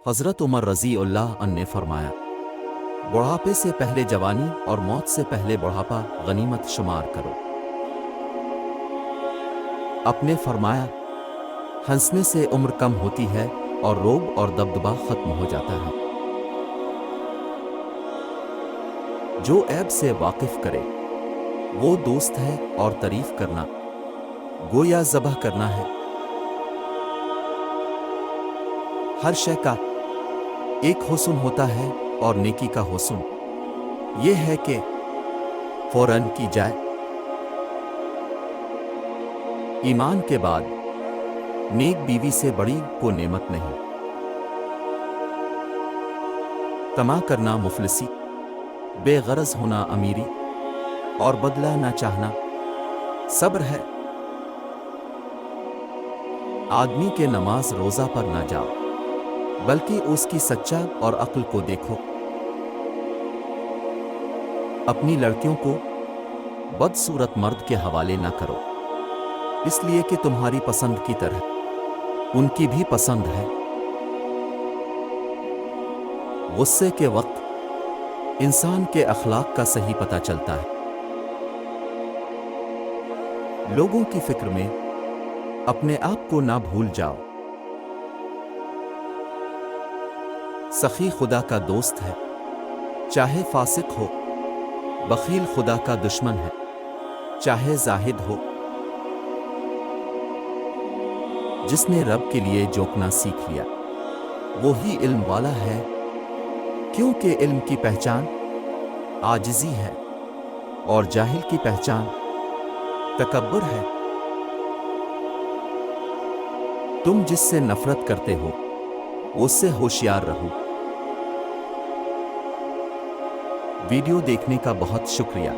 حضرت عمر رضی اللہ عنہ نے فرمایا، بڑھاپے سے پہلے جوانی اور موت سے پہلے بڑھاپا غنیمت شمار کرو۔ اپنے فرمایا، ہنسنے سے عمر کم ہوتی ہے اور روب اور دبدبا ختم ہو جاتا ہے۔ جو عیب سے واقف کرے وہ دوست ہے، اور تعریف کرنا گویا ذبح کرنا ہے۔ ہر شے کا ایک حسن ہوتا ہے، اور نیکی کا حسن یہ ہے کہ فوراً کی جائے۔ ایمان کے بعد نیک بیوی سے بڑی کو نعمت نہیں۔ طمع کرنا مفلسی، بے غرض ہونا امیری، اور بدلہ نہ چاہنا صبر ہے۔ آدمی کے نماز روزہ پر نہ جاؤ، بلکہ اس کی سچا اور عقل کو دیکھو۔ اپنی لڑکیوں کو بدصورت مرد کے حوالے نہ کرو، اس لیے کہ تمہاری پسند کی طرح ان کی بھی پسند ہے۔ غصے کے وقت انسان کے اخلاق کا صحیح پتہ چلتا ہے۔ لوگوں کی فکر میں اپنے آپ کو نہ بھول جاؤ۔ سخی خدا کا دوست ہے، چاہے فاسق ہو۔ بخیل خدا کا دشمن ہے، چاہے زاہد ہو۔ جس نے رب کے لیے جوکنا سیکھ لیا وہی علم والا ہے، کیونکہ علم کی پہچان عاجزی ہے، اور جاہل کی پہچان تکبر ہے۔ تم جس سے نفرت کرتے ہو اس سے ہوشیار رہو۔ ویڈیو دیکھنے کا بہت شکریہ۔